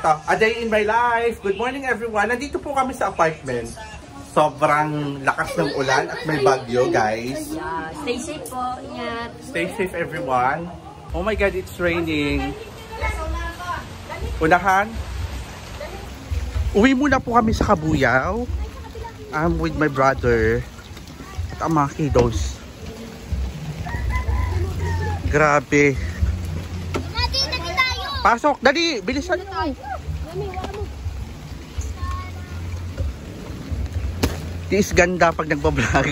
Ito, a day in my life. Good morning everyone. Nandito po kami sa apartment. Sobrang lakas ng ulan at may bagyo, guys. Yeah, stay safe po. Ingat. Stay safe everyone. Oh my God, it's raining. Unahan. Uwi muna po kami sa Kabuyao. I'm with my brother at ang mga kiddos. Grabe. Pasok, dali, bilisan mo. Tiis ganda pag nagbablog.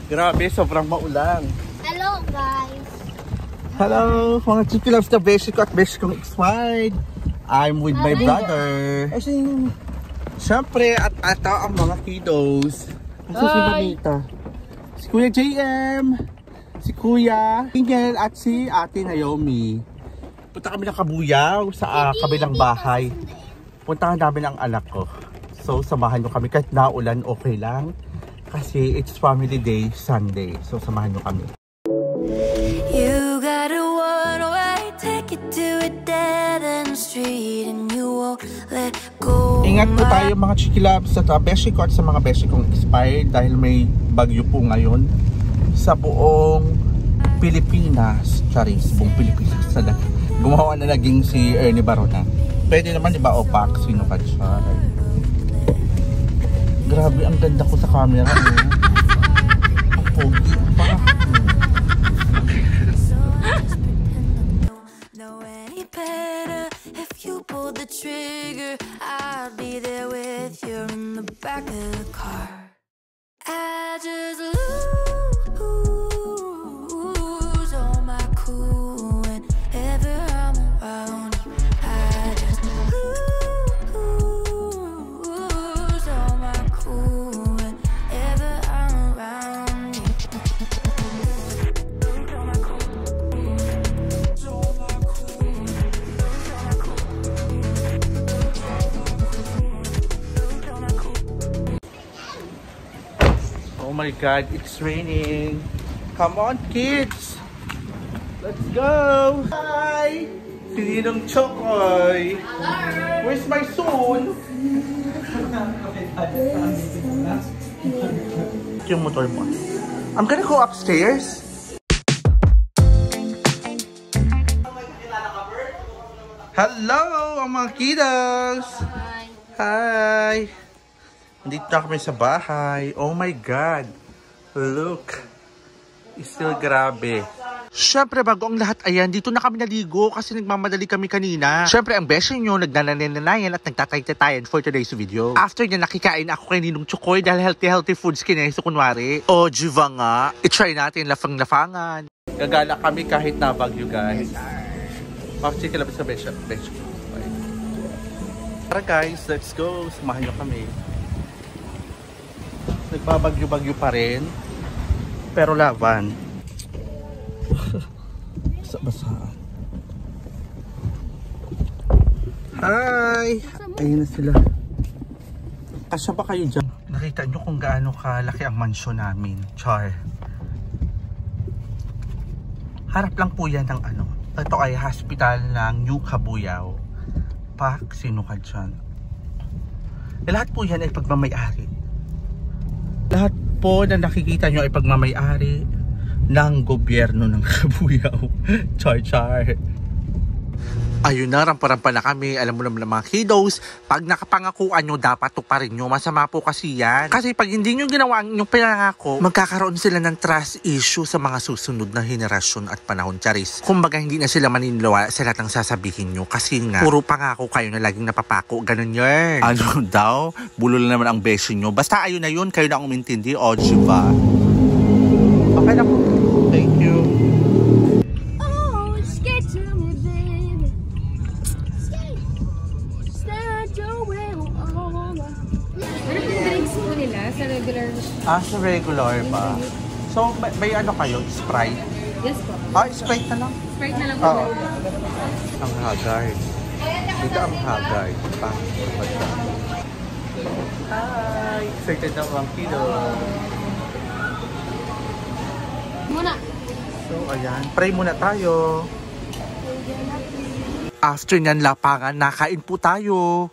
Grabe, sobrang maulan. Hello guys. Hello, mga Chiki Loves na beshi ko at beshi kong expired. I'm with my brother. Siyempre, at ito ang mga kiddos. Asa si Manita? Si Kuya JM, si Kuya Ingel at si Ate Naomi. Punta kami ng Kabuyao sa kabilang bahay. Puntahan namin ang anak ko. So, samahan nyo kami. Kahit naulan, okay lang. Kasi it's family day, Sunday. So, samahan nyo kami. You got a one-way ticket to a dead-end street and you won't let go. Ingat po tayo mga Chiki Loves sa beshi ko at sa mga beshi kong expired dahil may bagyo po ngayon sa buong Pilipinas. Charis, buong Pilipinas. Gumawa na naging si Ernie Barona. Pwede naman diba opak, sino ka siya? Grabe, ang ganda ko sa camera. Ang pogi pa. Know any better if you pull the trigger. I'll be there with you in the back of the car. I just lose all my cool whenever I'm around you. I just lose all my cool whenever I'm around you. Lose all my cool. Lose all my cool. Lose all my cool. Lose all my cool. Oh my God, it's raining. Come on, kids. Let's go. Hi. Si Ninong Chokoy. Where's my son? Yung motor mo. I'm gonna go upstairs. Hello, ang mga kiddos. Hi. Nandito na kami sa bahay. Oh my God. Look. It's still grabe. Siyempre, bago ang lahat, ayan, dito na kami naligo kasi nagmamadali kami kanina. Siyempre, ang beshi nyo, nagnanananayan at nagtatay-tatayan for today's video. After niya, nakikain ako kay Ninong Chokoy dahil healthy foods kinesa kunwari. O, Jiva nga. I-try natin lafang-lafangan. Gagala kami kahit na bagyo, guys. Makachika lang sa beshi. Tara guys, let's go. Samahan nyo kami. Nagbabagyo-bagyo pa rin. Pero laban. Basa-basaan. Hi! Ayun na sila. Kasya ba kayo dyan? Nakita nyo kung gaano kalaki ang mansyon namin. Char. Harap lang po yan ng ano. Ito ay hospital ng New Kabuyao. Pak, sino ka dyan? Lahat po yan ay pagmamayari. Lahat po na nakikita nyo ay pagmamayari ng gobyerno ng Kabuyao. Char. Ayun na, rampa-rampa na kami. Alam mo naman mga kiddos, pag nakapangakuan nyo, dapat tuparin nyo. Masama po kasi yan. Kasi pag hindi nyo ginawa yung pinangako, magkakaroon sila ng trust issue sa mga susunod na henerasyon at panahon. Charis. Kumbaga hindi na sila maniniwala sa lahat ng sasabihin nyo. Kasi nga, puro pangako kayo na laging napapako. Ganun yan. Ano daw? Bulol naman ang beshi nyo. Basta ayun na yun, kayo na ang umintindi. O, diba? Okay na po. Thank you. Sa regular. Sa regular ba? So, may ano kayo? Sprite? Yes po. Sprite na lang? Sprite na lang po. Oo. Ang haggard. Dito ang haggard. Hi! Excited na mga kilo. Muna. So, ayan. Pray muna tayo. after nyan lapangan, nakain po tayo.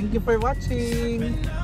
Thank you for watching.